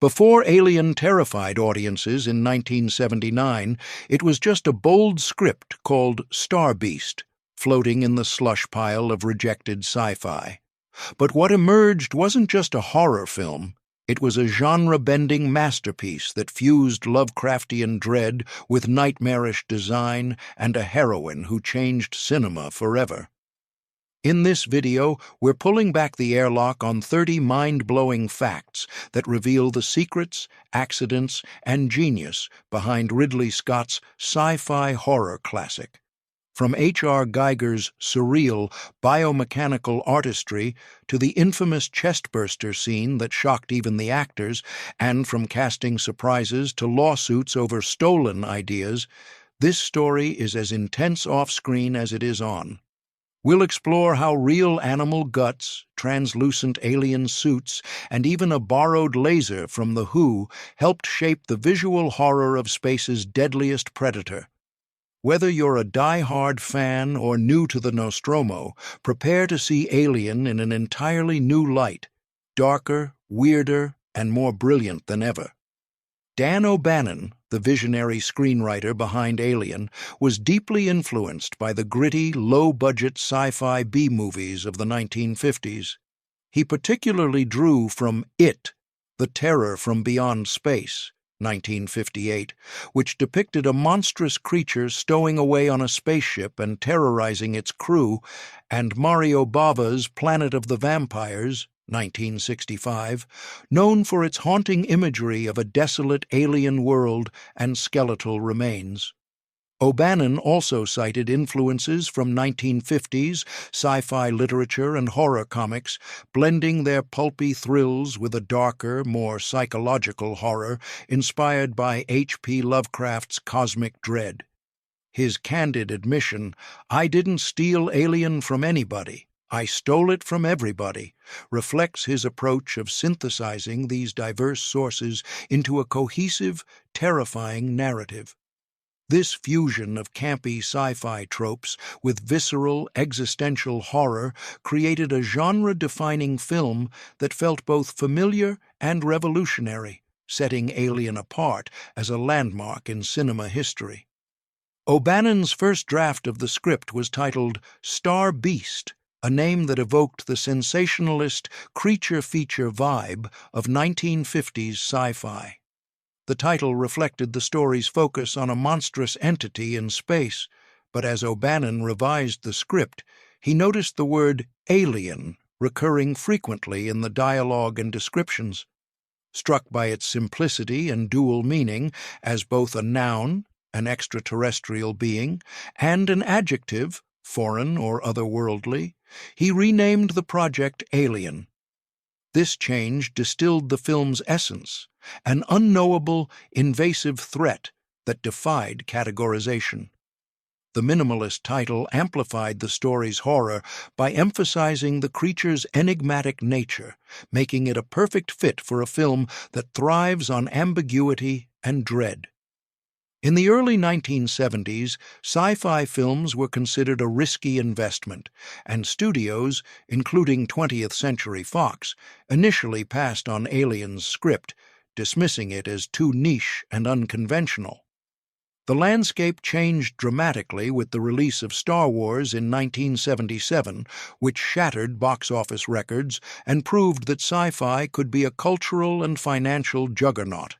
Before Alien terrified audiences in 1979, it was just a bold script called Starbeast, floating in the slush pile of rejected sci-fi. But what emerged wasn't just a horror film. It was a genre-bending masterpiece that fused Lovecraftian dread with nightmarish design and a heroine who changed cinema forever. In this video, we're pulling back the airlock on 30 mind-blowing facts that reveal the secrets, accidents, and genius behind Ridley Scott's sci-fi horror classic. From H.R. Giger's surreal, biomechanical artistry to the infamous Chestburster scene that shocked even the actors, and from casting surprises to lawsuits over stolen ideas, this story is as intense off-screen as it is on. We'll explore how real animal guts, translucent alien suits, and even a borrowed laser from The Who helped shape the visual horror of space's deadliest predator. Whether you're a die-hard fan or new to the Nostromo, prepare to see Alien in an entirely new light, darker, weirder, and more brilliant than ever. Dan O'Bannon, the visionary screenwriter behind Alien, was deeply influenced by the gritty, low-budget sci-fi B-movies of the 1950s. He particularly drew from It, The Terror from Beyond Space, 1958, which depicted a monstrous creature stowing away on a spaceship and terrorizing its crew, and Mario Bava's Planet of the Vampires, 1965, known for its haunting imagery of a desolate alien world and skeletal remains. O'Bannon also cited influences from 1950s sci-fi literature and horror comics, blending their pulpy thrills with a darker, more psychological horror inspired by H.P. Lovecraft's cosmic dread. His candid admission, "I didn't steal Alien from anybody. I stole it from everybody," reflects his approach of synthesizing these diverse sources into a cohesive, terrifying narrative. This fusion of campy sci-fi tropes with visceral, existential horror created a genre-defining film that felt both familiar and revolutionary, setting Alien apart as a landmark in cinema history. O'Bannon's first draft of the script was titled Starbeast, a name that evoked the sensationalist creature feature vibe of 1950s sci-fi. The title reflected the story's focus on a monstrous entity in space, but as O'Bannon revised the script, he noticed the word alien recurring frequently in the dialogue and descriptions. Struck by its simplicity and dual meaning as both a noun, an extraterrestrial being, and an adjective, foreign or otherworldly, he renamed the project Alien. This change distilled the film's essence, an unknowable, invasive threat that defied categorization. The minimalist title amplified the story's horror by emphasizing the creature's enigmatic nature, making it a perfect fit for a film that thrives on ambiguity and dread. In the early 1970s, sci-fi films were considered a risky investment, and studios, including 20th Century Fox, initially passed on Alien's script, dismissing it as too niche and unconventional. The landscape changed dramatically with the release of Star Wars in 1977, which shattered box office records and proved that sci-fi could be a cultural and financial juggernaut.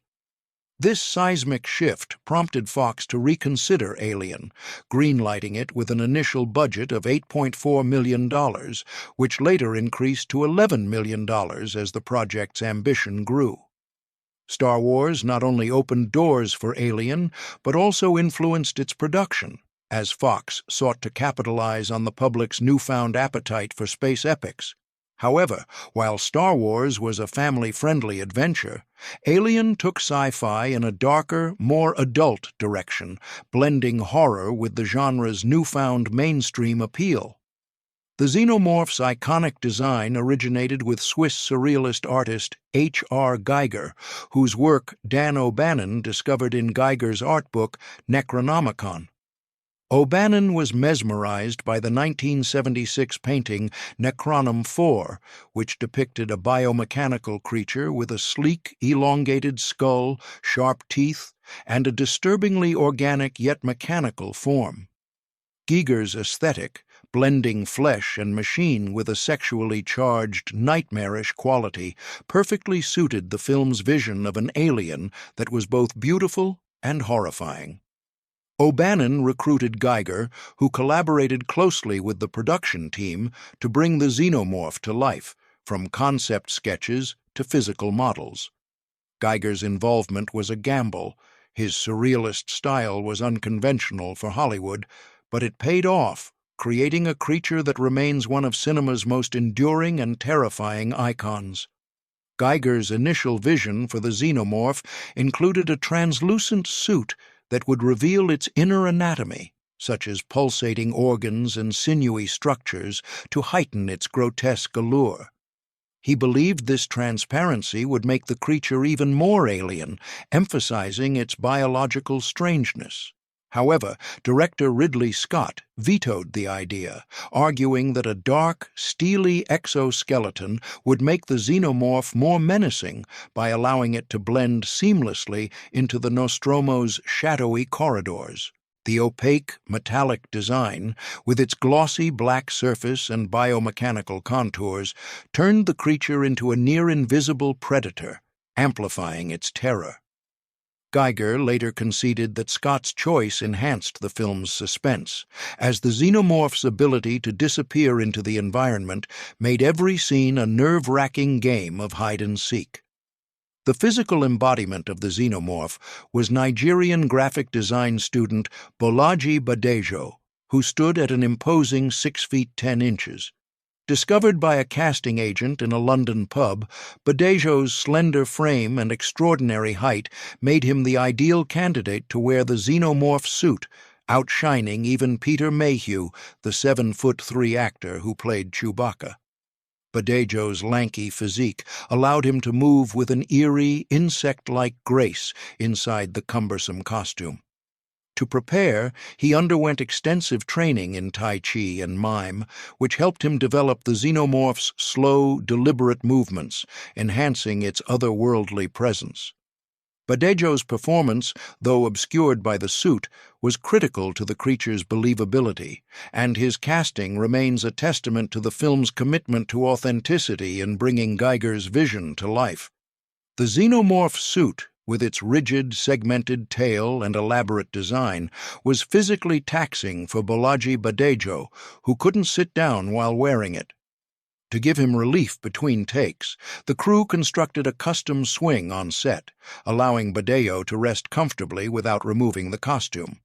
This seismic shift prompted Fox to reconsider Alien, greenlighting it with an initial budget of $8.4 million, which later increased to $11 million as the project's ambition grew. Star Wars not only opened doors for Alien, but also influenced its production, as Fox sought to capitalize on the public's newfound appetite for space epics. However, while Star Wars was a family-friendly adventure, Alien took sci-fi in a darker, more adult direction, blending horror with the genre's newfound mainstream appeal. The xenomorph's iconic design originated with Swiss surrealist artist H.R. Giger, whose work Dan O'Bannon discovered in Giger's art book Necronomicon. O'Bannon was mesmerized by the 1976 painting Necronom 4, which depicted a biomechanical creature with a sleek, elongated skull, sharp teeth, and a disturbingly organic yet mechanical form. Giger's aesthetic, blending flesh and machine with a sexually charged, nightmarish quality, perfectly suited the film's vision of an alien that was both beautiful and horrifying. O'Bannon recruited Giger, who collaborated closely with the production team to bring the xenomorph to life, from concept sketches to physical models. Giger's involvement was a gamble. His surrealist style was unconventional for Hollywood, but it paid off, creating a creature that remains one of cinema's most enduring and terrifying icons. Giger's initial vision for the xenomorph included a translucent suit that would reveal its inner anatomy, such as pulsating organs and sinewy structures, to heighten its grotesque allure. He believed this transparency would make the creature even more alien, emphasizing its biological strangeness. However, director Ridley Scott vetoed the idea, arguing that a dark, steely exoskeleton would make the xenomorph more menacing by allowing it to blend seamlessly into the Nostromo's shadowy corridors. The opaque, metallic design, with its glossy black surface and biomechanical contours, turned the creature into a near-invisible predator, amplifying its terror. Giger later conceded that Scott's choice enhanced the film's suspense, as the xenomorph's ability to disappear into the environment made every scene a nerve-wracking game of hide-and-seek. The physical embodiment of the xenomorph was Nigerian graphic design student Bolaji Badejo, who stood at an imposing 6 feet 10 inches. Discovered by a casting agent in a London pub, Badejo's slender frame and extraordinary height made him the ideal candidate to wear the xenomorph suit, outshining even Peter Mayhew, the 7'3" actor who played Chewbacca. Badejo's lanky physique allowed him to move with an eerie, insect-like grace inside the cumbersome costume. To prepare, he underwent extensive training in Tai Chi and mime, which helped him develop the xenomorph's slow, deliberate movements, enhancing its otherworldly presence. Badejo's performance, though obscured by the suit, was critical to the creature's believability, and his casting remains a testament to the film's commitment to authenticity in bringing Giger's vision to life. The xenomorph suit, with its rigid, segmented tail and elaborate design, was physically taxing for Bolaji Badejo, who couldn't sit down while wearing it. To give him relief between takes, the crew constructed a custom swing on set, allowing Badejo to rest comfortably without removing the costume.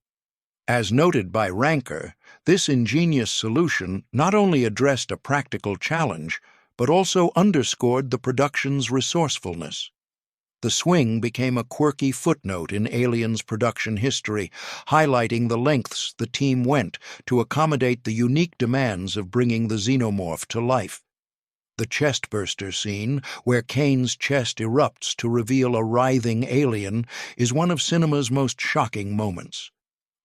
As noted by Ranker, this ingenious solution not only addressed a practical challenge, but also underscored the production's resourcefulness. The swing became a quirky footnote in Alien's production history, highlighting the lengths the team went to accommodate the unique demands of bringing the xenomorph to life. The Chestburster scene, where Kane's chest erupts to reveal a writhing alien, is one of cinema's most shocking moments.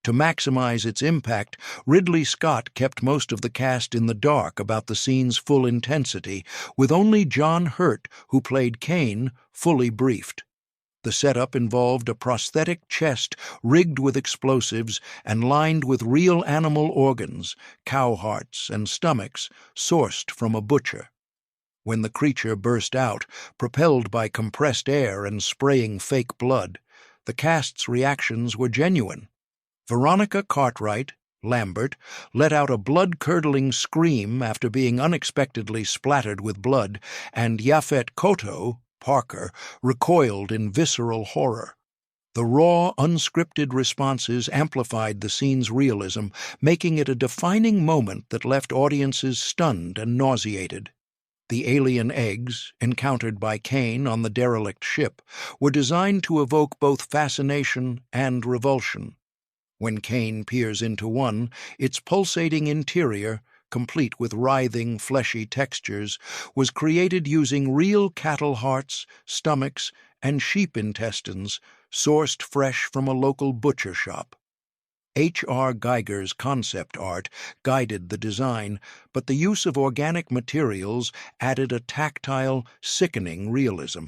To maximize its impact, Ridley Scott kept most of the cast in the dark about the scene's full intensity, with only John Hurt, who played Kane, fully briefed. The setup involved a prosthetic chest rigged with explosives and lined with real animal organs, cow hearts and stomachs, sourced from a butcher. When the creature burst out, propelled by compressed air and spraying fake blood, the cast's reactions were genuine. Veronica Cartwright, Lambert, let out a blood-curdling scream after being unexpectedly splattered with blood, and Yaphet Kotto, Parker, recoiled in visceral horror. The raw, unscripted responses amplified the scene's realism, making it a defining moment that left audiences stunned and nauseated. The alien eggs, encountered by Kane on the derelict ship, were designed to evoke both fascination and revulsion. When Kane peers into one, its pulsating interior, complete with writhing, fleshy textures, was created using real cattle hearts, stomachs, and sheep intestines, sourced fresh from a local butcher shop. H.R. Geiger's concept art guided the design, but the use of organic materials added a tactile, sickening realism.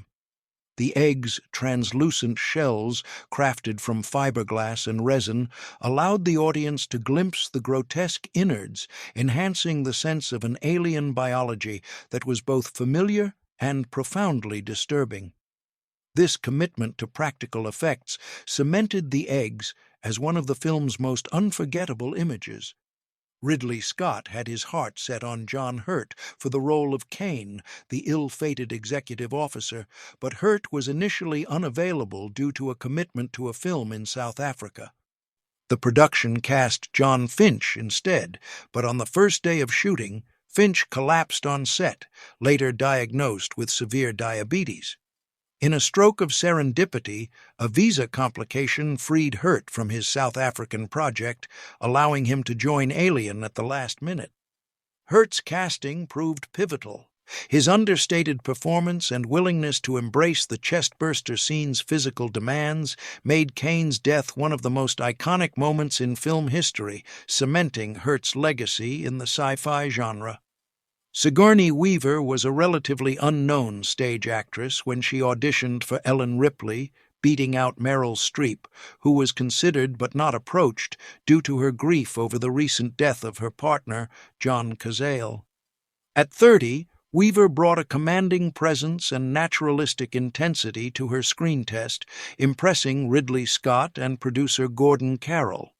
The egg's translucent shells, crafted from fiberglass and resin, allowed the audience to glimpse the grotesque innards, enhancing the sense of an alien biology that was both familiar and profoundly disturbing. This commitment to practical effects cemented the eggs as one of the film's most unforgettable images. Ridley Scott had his heart set on John Hurt for the role of Kane, the ill-fated executive officer, but Hurt was initially unavailable due to a commitment to a film in South Africa. The production cast John Finch instead, but on the first day of shooting, Finch collapsed on set, later diagnosed with severe diabetes. In a stroke of serendipity, a visa complication freed Hurt from his South African project, allowing him to join Alien at the last minute. Hurt's casting proved pivotal. His understated performance and willingness to embrace the chestburster scene's physical demands made Kane's death one of the most iconic moments in film history, cementing Hurt's legacy in the sci-fi genre. Sigourney Weaver was a relatively unknown stage actress when she auditioned for Ellen Ripley, beating out Meryl Streep, who was considered but not approached due to her grief over the recent death of her partner, John Cazale. At 30, Weaver brought a commanding presence and naturalistic intensity to her screen test, impressing Ridley Scott and producer Gordon Carroll.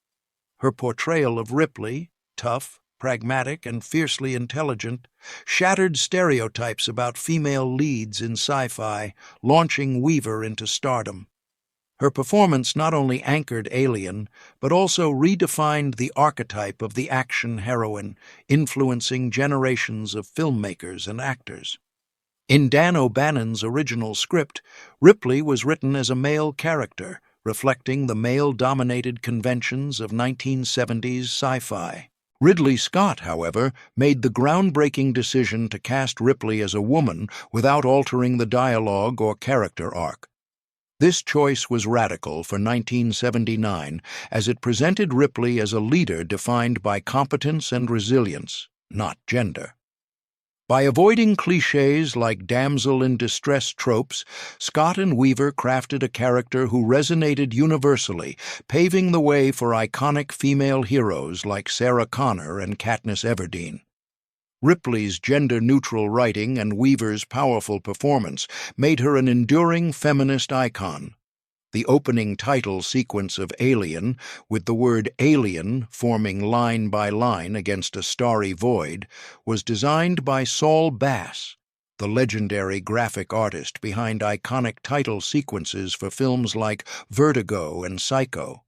Her portrayal of Ripley, tough, pragmatic, and fiercely intelligent, shattered stereotypes about female leads in sci-fi, launching Weaver into stardom. Her performance not only anchored Alien, but also redefined the archetype of the action heroine, influencing generations of filmmakers and actors. In Dan O'Bannon's original script, Ripley was written as a male character, reflecting the male-dominated conventions of 1970s sci-fi. Ridley Scott, however, made the groundbreaking decision to cast Ripley as a woman without altering the dialogue or character arc. This choice was radical for 1979, as it presented Ripley as a leader defined by competence and resilience, not gender. By avoiding clichés like damsel in distress tropes, Scott and Weaver crafted a character who resonated universally, paving the way for iconic female heroes like Sarah Connor and Katniss Everdeen. Ripley's gender-neutral writing and Weaver's powerful performance made her an enduring feminist icon. The opening title sequence of Alien, with the word alien forming line by line against a starry void, was designed by Saul Bass, the legendary graphic artist behind iconic title sequences for films like Vertigo and Psycho.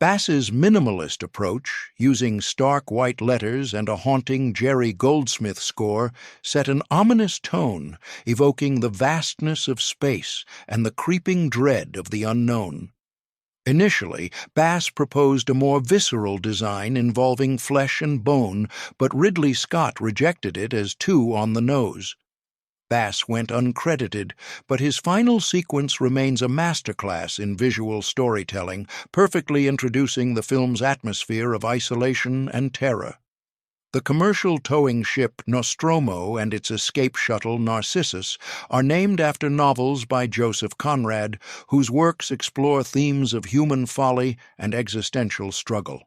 Bass's minimalist approach, using stark white letters and a haunting Jerry Goldsmith score, set an ominous tone, evoking the vastness of space and the creeping dread of the unknown. Initially, Bass proposed a more visceral design involving flesh and bone, but Ridley Scott rejected it as too on the nose. Bass went uncredited, but his final sequence remains a masterclass in visual storytelling, perfectly introducing the film's atmosphere of isolation and terror. The commercial towing ship Nostromo and its escape shuttle Narcissus are named after novels by Joseph Conrad, whose works explore themes of human folly and existential struggle.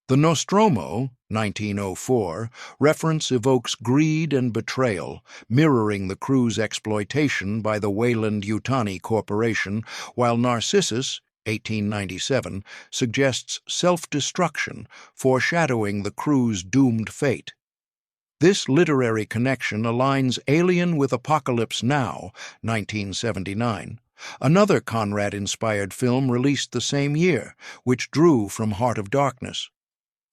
The Nostromo, 1904, reference evokes greed and betrayal, mirroring the crew's exploitation by the Weyland-Yutani Corporation, while Narcissus, 1897, suggests self-destruction, foreshadowing the crew's doomed fate. This literary connection aligns Alien with Apocalypse Now, 1979. Another Conrad-inspired film released the same year, which drew from Heart of Darkness.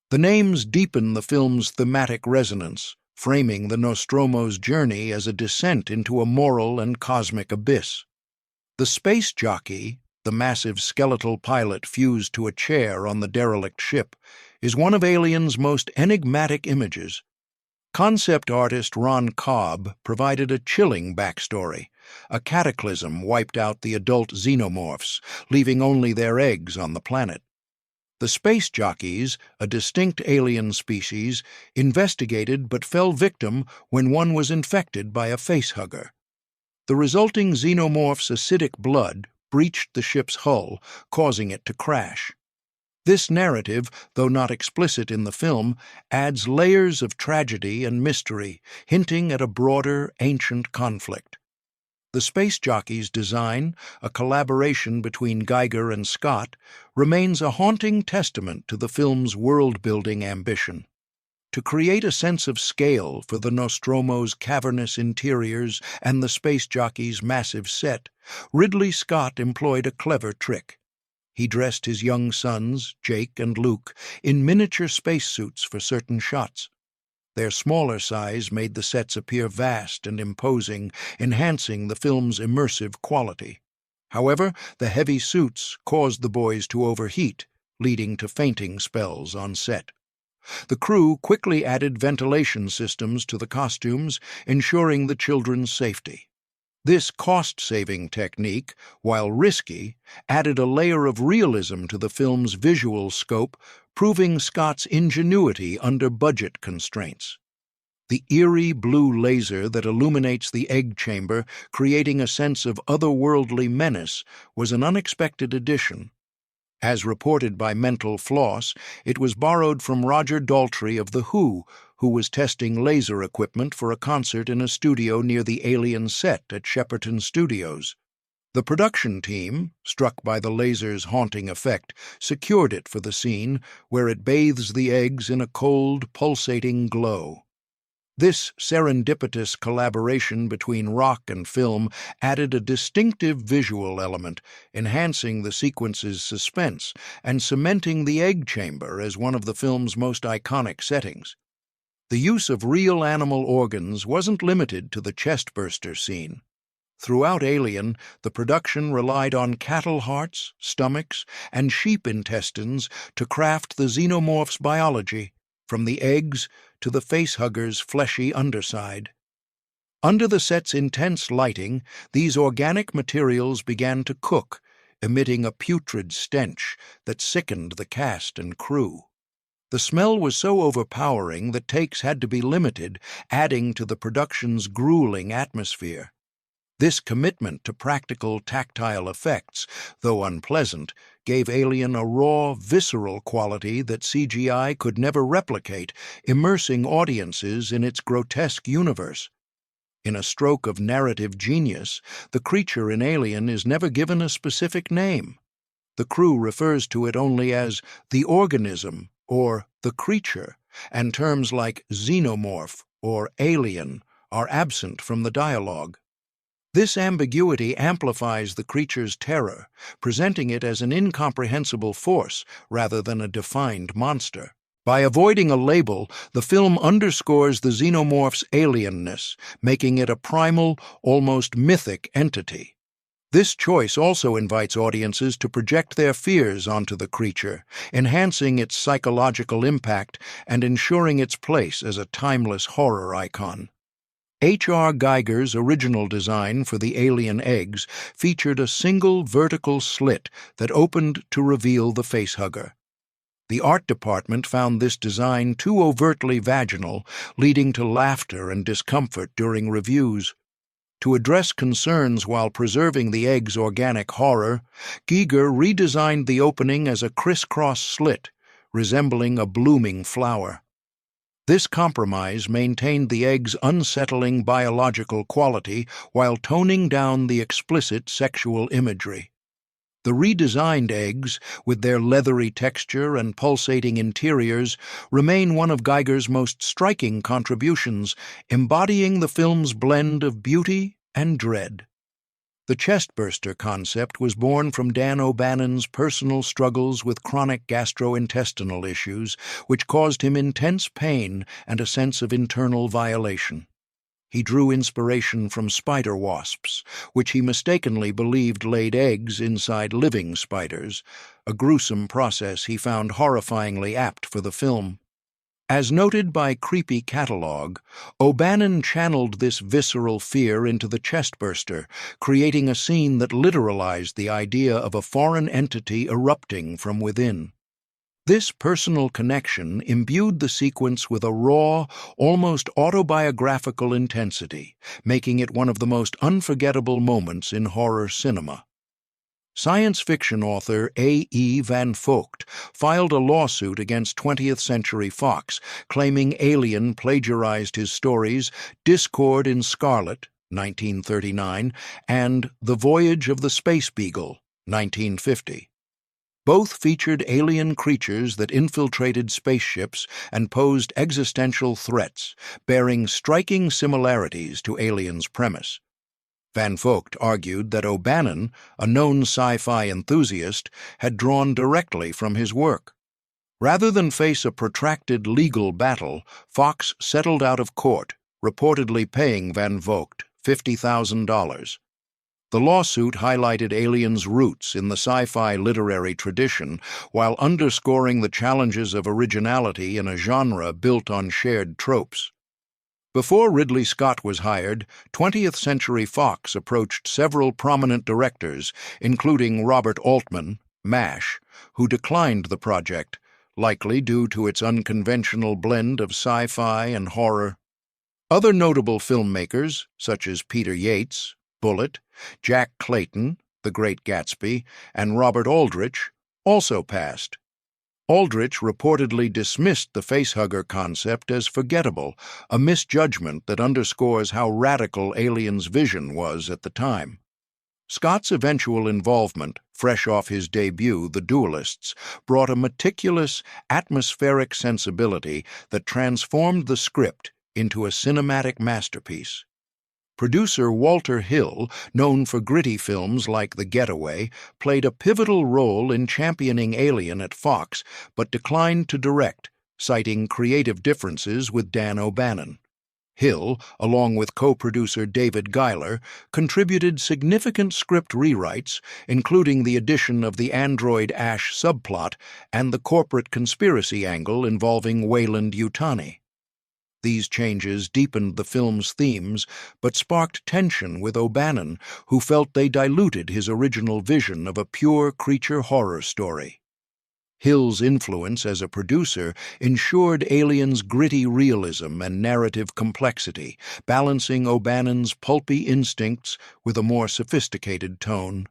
The names deepen the film's thematic resonance, framing the Nostromo's journey as a descent into a moral and cosmic abyss. The space jockey, the massive skeletal pilot fused to a chair on the derelict ship, is one of Alien's most enigmatic images. Concept artist Ron Cobb provided a chilling backstory. A cataclysm wiped out the adult xenomorphs, leaving only their eggs on the planet. The space jockeys, a distinct alien species, investigated but fell victim when one was infected by a facehugger. The resulting xenomorph's acidic blood breached the ship's hull, causing it to crash. This narrative, though not explicit in the film, adds layers of tragedy and mystery, hinting at a broader, ancient conflict. The space jockey's design, a collaboration between Geiger and Scott, remains a haunting testament to the film's world-building ambition. To create a sense of scale for the Nostromo's cavernous interiors and the space jockey's massive set, Ridley Scott employed a clever trick. He dressed his young sons, Jake and Luke, in miniature spacesuits for certain shots. Their smaller size made the sets appear vast and imposing, enhancing the film's immersive quality. However, the heavy suits caused the boys to overheat, leading to fainting spells on set. The crew quickly added ventilation systems to the costumes, ensuring the children's safety. This cost-saving technique, while risky, added a layer of realism to the film's visual scope, proving Scott's ingenuity under budget constraints. The eerie blue laser that illuminates the egg chamber, creating a sense of otherworldly menace, was an unexpected addition. As reported by Mental Floss, it was borrowed from Roger Daltrey of The Who was testing laser equipment for a concert in a studio near the Alien set at Shepperton Studios. The production team, struck by the laser's haunting effect, secured it for the scene, where it bathes the eggs in a cold, pulsating glow. This serendipitous collaboration between rock and film added a distinctive visual element, enhancing the sequence's suspense and cementing the egg chamber as one of the film's most iconic settings. The use of real animal organs wasn't limited to the chestburster scene. Throughout Alien, the production relied on cattle hearts, stomachs, and sheep intestines to craft the xenomorph's biology, from the eggs to the facehugger's fleshy underside. Under the set's intense lighting, these organic materials began to cook, emitting a putrid stench that sickened the cast and crew. The smell was so overpowering that takes had to be limited, adding to the production's grueling atmosphere. This commitment to practical tactile effects, though unpleasant, gave Alien a raw, visceral quality that CGI could never replicate, immersing audiences in its grotesque universe. In a stroke of narrative genius, the creature in Alien is never given a specific name. The crew refers to it only as the organism or the creature, and terms like xenomorph or alien are absent from the dialogue. This ambiguity amplifies the creature's terror, presenting it as an incomprehensible force rather than a defined monster. By avoiding a label, the film underscores the xenomorph's alienness, making it a primal, almost mythic entity. This choice also invites audiences to project their fears onto the creature, enhancing its psychological impact and ensuring its place as a timeless horror icon. H.R. Geiger's original design for the alien eggs featured a single vertical slit that opened to reveal the facehugger. The art department found this design too overtly vaginal, leading to laughter and discomfort during reviews. To address concerns while preserving the egg's organic horror, Geiger redesigned the opening as a crisscross slit, resembling a blooming flower. This compromise maintained the egg's unsettling biological quality while toning down the explicit sexual imagery. The redesigned eggs, with their leathery texture and pulsating interiors, remain one of Geiger's most striking contributions, embodying the film's blend of beauty and dread. The chestburster concept was born from Dan O'Bannon's personal struggles with chronic gastrointestinal issues, which caused him intense pain and a sense of internal violation. He drew inspiration from spider wasps, which he mistakenly believed laid eggs inside living spiders, a gruesome process he found horrifyingly apt for the film. As noted by Creepy Catalog, O'Bannon channeled this visceral fear into the chestburster, creating a scene that literalized the idea of a foreign entity erupting from within. This personal connection imbued the sequence with a raw, almost autobiographical intensity, making it one of the most unforgettable moments in horror cinema. Science fiction author A. E. Van Vogt filed a lawsuit against 20th Century Fox, claiming Alien plagiarized his stories Discord in Scarlet, 1939, and The Voyage of the Space Beagle, 1950. Both featured alien creatures that infiltrated spaceships and posed existential threats, bearing striking similarities to Alien's premise. Van Vogt argued that O'Bannon, a known sci-fi enthusiast, had drawn directly from his work. Rather than face a protracted legal battle, Fox settled out of court, reportedly paying Van Vogt $50,000. The lawsuit highlighted Alien's roots in the sci-fi literary tradition while underscoring the challenges of originality in a genre built on shared tropes. Before Ridley Scott was hired, 20th Century Fox approached several prominent directors, including Robert Altman, MASH, who declined the project, likely due to its unconventional blend of sci-fi and horror. Other notable filmmakers, such as Peter Yates, Bullitt, Jack Clayton, The Great Gatsby, and Robert Aldrich, also passed. Aldrich reportedly dismissed the facehugger concept as forgettable, a misjudgment that underscores how radical Alien's vision was at the time. Scott's eventual involvement, fresh off his debut, The Duelists, brought a meticulous, atmospheric sensibility that transformed the script into a cinematic masterpiece. Producer Walter Hill, known for gritty films like The Getaway, played a pivotal role in championing Alien at Fox, but declined to direct, citing creative differences with Dan O'Bannon. Hill, along with co-producer David Giler, contributed significant script rewrites, including the addition of the android Ash subplot and the corporate conspiracy angle involving Weyland-Yutani. These changes deepened the film's themes, but sparked tension with O'Bannon, who felt they diluted his original vision of a pure creature horror story. Hill's influence as a producer ensured Alien's gritty realism and narrative complexity, balancing O'Bannon's pulpy instincts with a more sophisticated tone.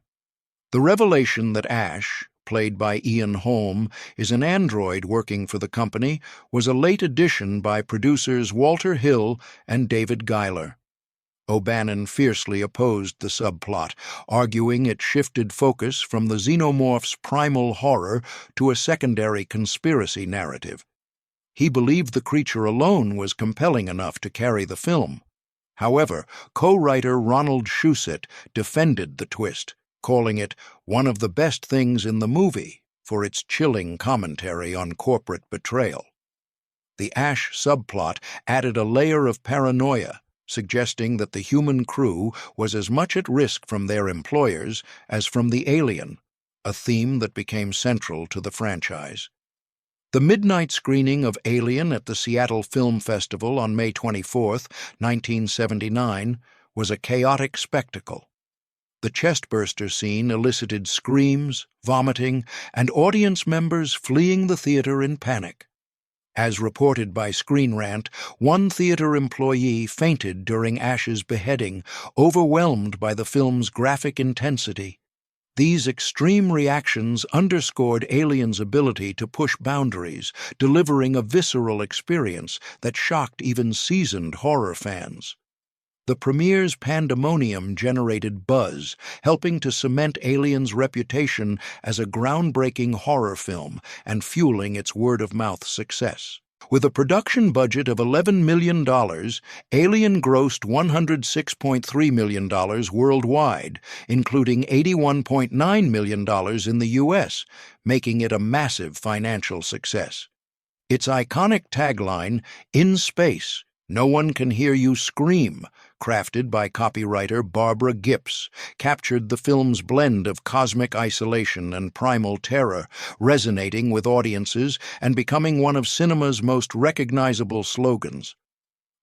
The revelation that Ash, played by Ian Holm, is an android working for the company was a late addition by producers Walter Hill and David Giler. O'Bannon fiercely opposed the subplot, arguing it shifted focus from the xenomorph's primal horror to a secondary conspiracy narrative. He believed the creature alone was compelling enough to carry the film. However, co-writer Ronald Shusett defended the twist, calling it one of the best things in the movie for its chilling commentary on corporate betrayal. The Ash subplot added a layer of paranoia, suggesting that the human crew was as much at risk from their employers as from the alien, a theme that became central to the franchise. The midnight screening of Alien at the Seattle Film Festival on May 24, 1979, was a chaotic spectacle. The Chestburster scene elicited screams, vomiting, and audience members fleeing the theater in panic. As reported by Screen Rant, one theater employee fainted during Ash's beheading, overwhelmed by the film's graphic intensity. These extreme reactions underscored Alien's ability to push boundaries, delivering a visceral experience that shocked even seasoned horror fans. The premiere's pandemonium generated buzz, helping to cement Alien's reputation as a groundbreaking horror film and fueling its word-of-mouth success. With a production budget of $11 million, Alien grossed $106.3 million worldwide, including $81.9 million in the U.S., making it a massive financial success. Its iconic tagline, "In Space, No One Can Hear You Scream," crafted by copywriter Barbara Gips, captured the film's blend of cosmic isolation and primal terror, resonating with audiences and becoming one of cinema's most recognizable slogans.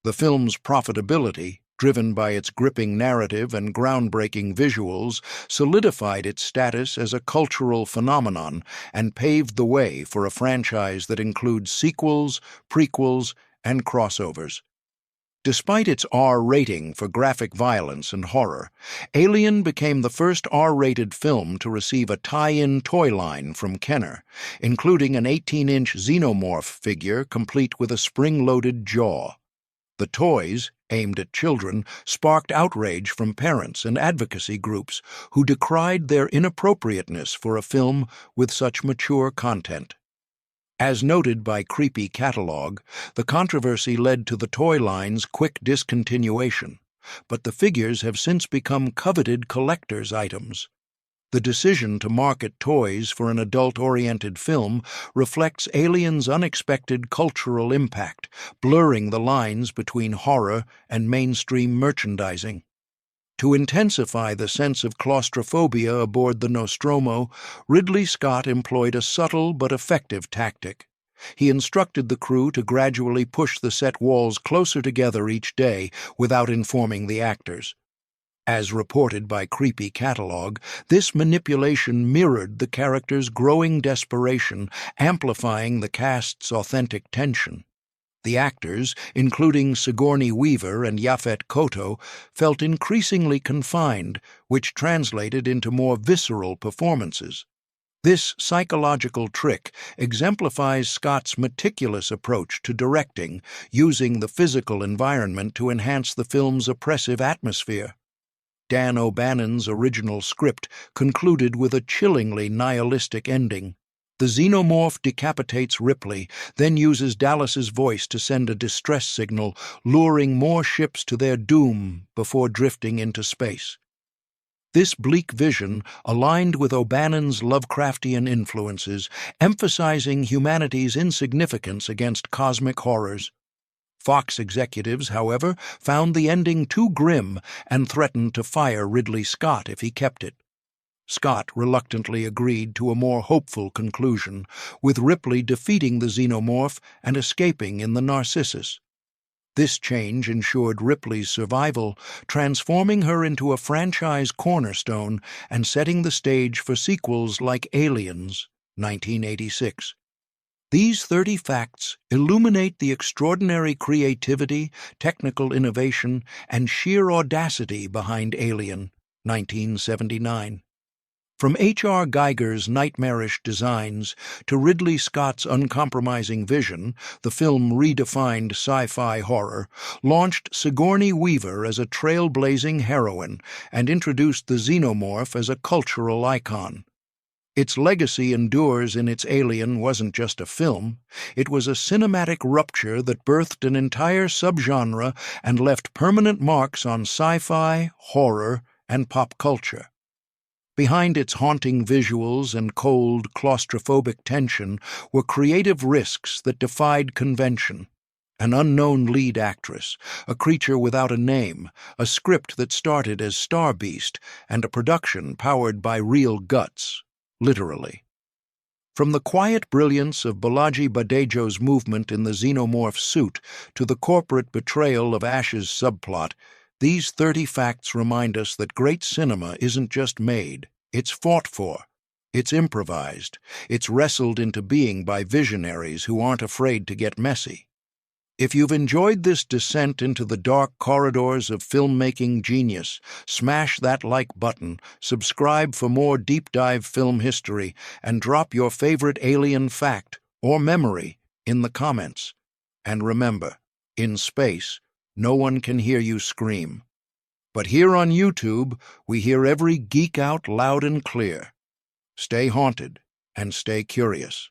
The film's profitability, driven by its gripping narrative and groundbreaking visuals, solidified its status as a cultural phenomenon and paved the way for a franchise that includes sequels, prequels, and crossovers. Despite its R rating for graphic violence and horror, Alien became the first R-rated film to receive a tie-in toy line from Kenner, including an 18-inch xenomorph figure complete with a spring-loaded jaw. The toys, aimed at children, sparked outrage from parents and advocacy groups who decried their inappropriateness for a film with such mature content. As noted by Creepy Catalog, the controversy led to the toy line's quick discontinuation, but the figures have since become coveted collector's items. The decision to market toys for an adult-oriented film reflects Alien's unexpected cultural impact, blurring the lines between horror and mainstream merchandising. To intensify the sense of claustrophobia aboard the Nostromo, Ridley Scott employed a subtle but effective tactic. He instructed the crew to gradually push the set walls closer together each day without informing the actors. As reported by Creepy Catalog, this manipulation mirrored the characters' growing desperation, amplifying the cast's authentic tension. The actors, including Sigourney Weaver and Yaphet Kotto, felt increasingly confined, which translated into more visceral performances. This psychological trick exemplifies Scott's meticulous approach to directing, using the physical environment to enhance the film's oppressive atmosphere. Dan O'Bannon's original script concluded with a chillingly nihilistic ending. The xenomorph decapitates Ripley, then uses Dallas's voice to send a distress signal, luring more ships to their doom before drifting into space. This bleak vision aligned with O'Bannon's Lovecraftian influences, emphasizing humanity's insignificance against cosmic horrors. Fox executives, however, found the ending too grim and threatened to fire Ridley Scott if he kept it. Scott reluctantly agreed to a more hopeful conclusion, with Ripley defeating the xenomorph and escaping in the Narcissus. This change ensured Ripley's survival, transforming her into a franchise cornerstone and setting the stage for sequels like Aliens, 1986. These 30 facts illuminate the extraordinary creativity, technical innovation, and sheer audacity behind Alien, 1979. From H.R. Geiger's nightmarish designs to Ridley Scott's uncompromising vision, the film redefined sci-fi horror, launched Sigourney Weaver as a trailblazing heroine, and introduced the xenomorph as a cultural icon. Its legacy endures in its Alien wasn't just a film, it was a cinematic rupture that birthed an entire subgenre and left permanent marks on sci-fi, horror, and pop culture. Behind its haunting visuals and cold, claustrophobic tension were creative risks that defied convention. An unknown lead actress, a creature without a name, a script that started as Starbeast, and a production powered by real guts, literally. From the quiet brilliance of Balaji Badejo's movement in the xenomorph suit to the corporate betrayal of Ash's subplot, these 30 facts remind us that great cinema isn't just made, it's fought for, it's improvised, it's wrestled into being by visionaries who aren't afraid to get messy. If you've enjoyed this descent into the dark corridors of filmmaking genius, smash that like button, subscribe for more deep-dive film history, and drop your favorite alien fact or memory in the comments. And remember, in space, no one can hear you scream. But here on YouTube, we hear every geek out loud and clear. Stay haunted and stay curious.